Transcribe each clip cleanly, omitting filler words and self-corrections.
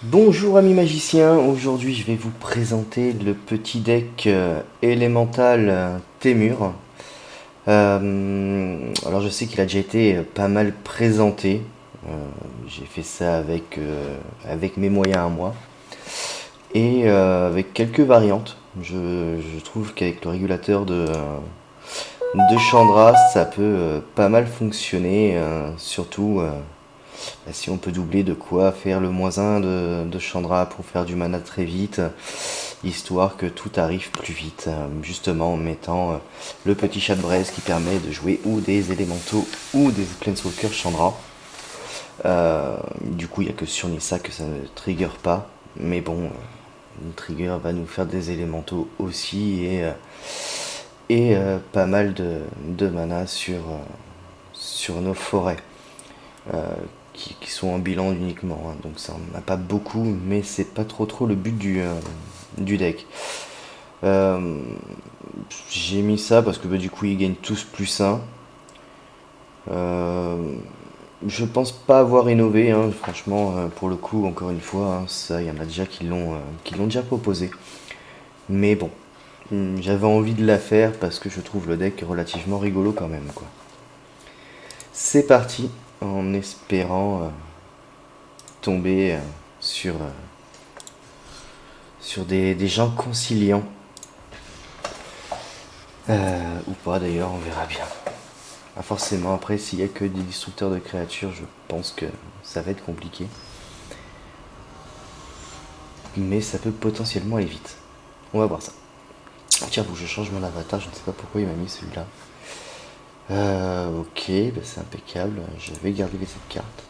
Bonjour amis magiciens, aujourd'hui je vais vous présenter le petit deck élémental Témur. Alors je sais qu'il a déjà été pas mal présenté. Euh, j'ai fait ça avec mes moyens à moi et avec quelques variantes. Je trouve qu'avec le régulateur de Chandra ça peut pas mal fonctionner, surtout si on peut doubler de quoi faire le -1 de Chandra pour faire du mana très vite, histoire que tout arrive plus vite, justement en mettant le petit chat de braise qui permet de jouer ou des élémentaux ou des Planeswalkers Chandra. Du coup, il n'y a que sur Nissa que ça ne trigger pas, mais bon, une trigger va nous faire des élémentaux aussi et pas mal de mana sur nos forêts. euh, qui sont en bilan uniquement, hein. Donc ça on n'a pas beaucoup, mais c'est pas trop le but du deck. Euh, j'ai mis ça parce que du coup ils gagnent tous +1. Euh, je pense pas avoir innové, hein, franchement, pour le coup, encore une fois, hein, ça il y en a déjà qui l'ont déjà proposé. Mais bon, j'avais envie de la faire parce que je trouve le deck relativement rigolo quand même, quoi. C'est parti, en espérant tomber sur des gens conciliants. Ou pas d'ailleurs, on verra bien. Ah, forcément, après, s'il y a que des destructeurs de créatures, je pense que ça va être compliqué. Mais ça peut potentiellement aller vite. On va voir ça. Ah, tiens, faut que je change mon avatar, je ne sais pas pourquoi il m'a mis celui-là. Ok, bah c'est impeccable. Je vais garder cette carte.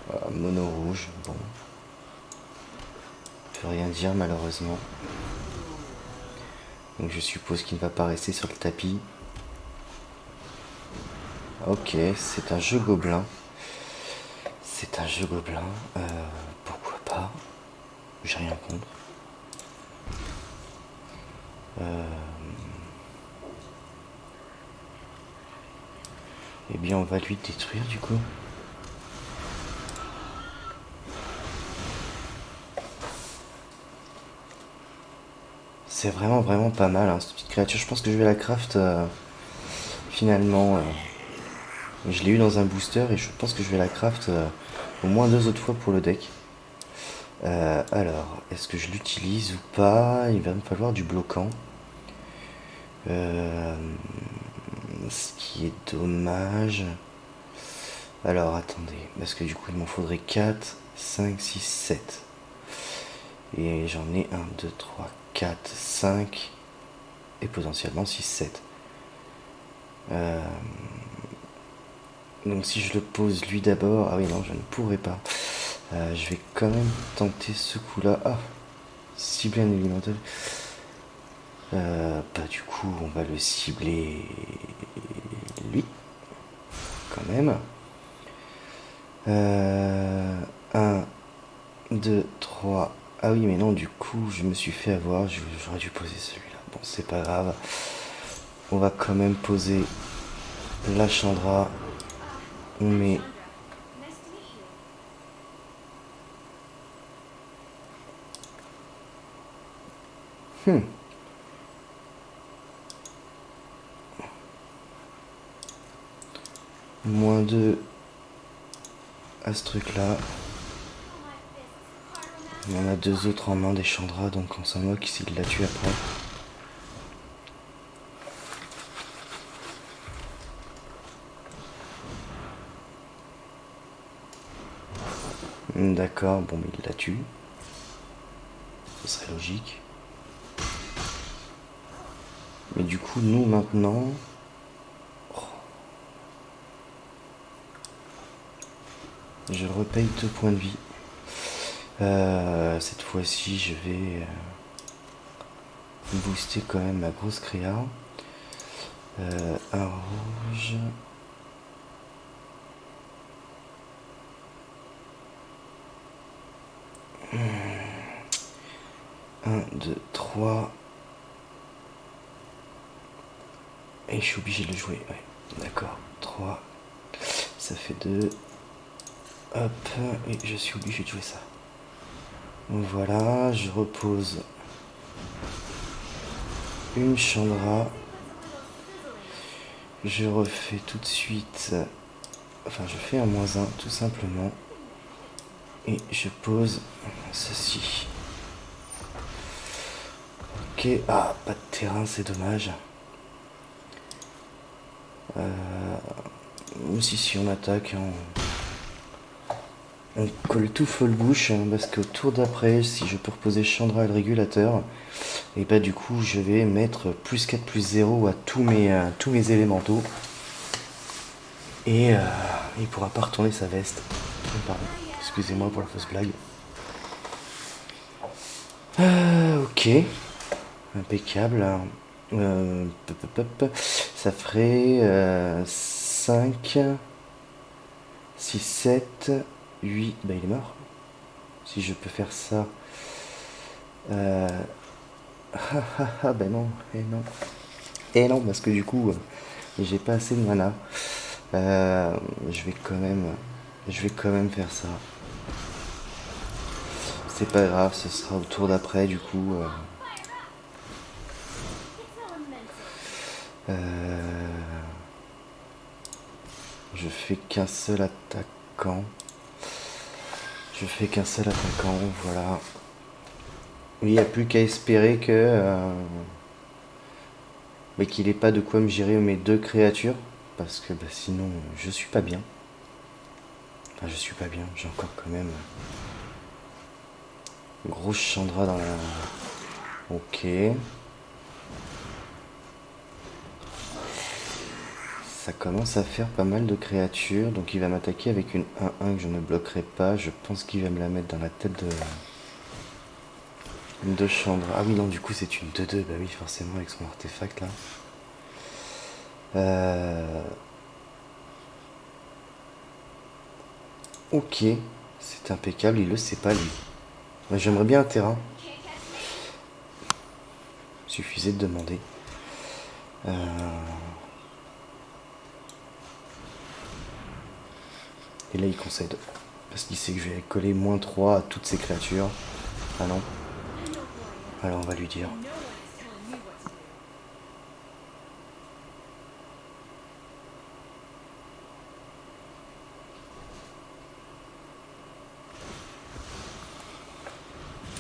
Voilà, mono rouge, bon. Je peux rien dire malheureusement. Donc je suppose qu'il ne va pas rester sur le tapis. Ok, c'est un jeu gobelin. C'est un jeu gobelin. Pourquoi pas? J'ai rien contre. Eh bien, on va lui détruire du coup. C'est vraiment pas mal, hein, cette petite créature. Je pense que je vais la craft finalement. Je l'ai eu dans un booster et je pense que je vais la craft au moins 2 autres fois pour le deck. Alors, est-ce que je l'utilise ou pas? Il va me falloir du bloquant. Euh, Ce qui est dommage. Alors, attendez, parce que du coup, il m'en faudrait 4, 5, 6, 7. Et j'en ai 1, 2, 3, 4, 5 et potentiellement 6, 7. Donc si je le pose lui d'abord... Ah oui, non, je ne pourrais pas. Je vais quand même tenter ce coup-là. Ah, cibler un élémental. Bah du coup, on va le cibler lui, quand même. 1, 2, 3. Ah oui, mais non, du coup, je me suis fait avoir. J'aurais dû poser celui-là. Bon, c'est pas grave. On va quand même poser la Chandra. On met... -2 à ce truc-là. Il y en a 2 autres en main des Chandra, donc on s'en moque s'il la tue après. D'accord, bon, mais il la tue. Ce serait logique. Mais du coup, nous maintenant. Je repaye 2 points de vie. Cette fois-ci, je vais booster quand même ma grosse créa. Un rouge. 1, 2, 3. Et je suis obligé de le jouer. Ouais. D'accord. 3. Ça fait 2. Hop. Et je suis obligé de jouer ça. Voilà. Je repose une Chandra. Je refais tout de suite. Enfin, je fais un -1 tout simplement. Et je pose ceci. Ok. Ah, pas de terrain, c'est dommage. Si on attaque, on colle tout full bouche, parce qu'au tour d'après, si je peux reposer Chandra et le régulateur, et bah du coup je vais mettre +4/+0 à tous mes élémentaux. Et il pourra pas retourner sa veste. Pardon, excusez-moi pour la fausse blague. Ok, impeccable. Ça ferait 5, 6, 7, 8. Bah il est mort. Si je peux faire ça. Bah non, et non. Et non, parce que du coup, j'ai pas assez de mana. Je vais quand même faire ça. C'est pas grave, ce sera au tour d'après du coup. Je fais qu'un seul attaquant. Voilà. Il n'y a plus qu'à espérer mais qu'il n'ait pas de quoi me gérer mes 2 créatures. Parce que bah, sinon, je suis pas bien. Enfin, je suis pas bien. J'ai encore quand même une grosse Chandra dans la... Ok. Ça commence à faire pas mal de créatures. Donc il va m'attaquer avec une 1-1 que je ne bloquerai pas. Je pense qu'il va me la mettre dans la tête de Chandra. Ah oui, non, du coup c'est une 2-2. Bah oui, forcément, avec son artefact là. Ok, c'est impeccable, il le sait pas lui. Moi, j'aimerais bien un terrain. Suffisait de demander. Et là il concède. Parce qu'il sait que je vais coller -3 à toutes ces créatures. Ah non. Alors on va lui dire.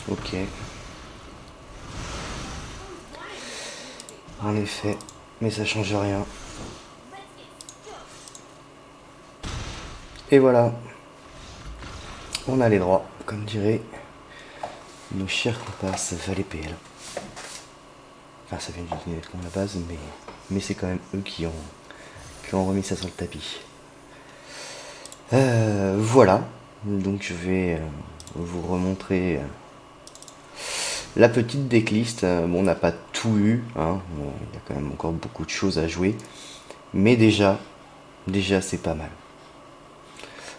Ok. En effet, mais ça change rien. Et voilà. On a les droits, comme dirait nos chers comparses Valet PL. Enfin, ça vient du dîner à la base, mais c'est quand même eux qui ont remis ça sur le tapis. Voilà. Donc je vais vous remontrer la petite decklist. Bon, on n'a pas tout eu, hein. Il y a quand même encore beaucoup de choses à jouer. Mais déjà c'est pas mal.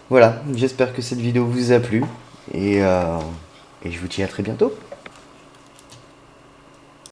Voilà, j'espère que cette vidéo vous a plu. Et je vous dis à très bientôt.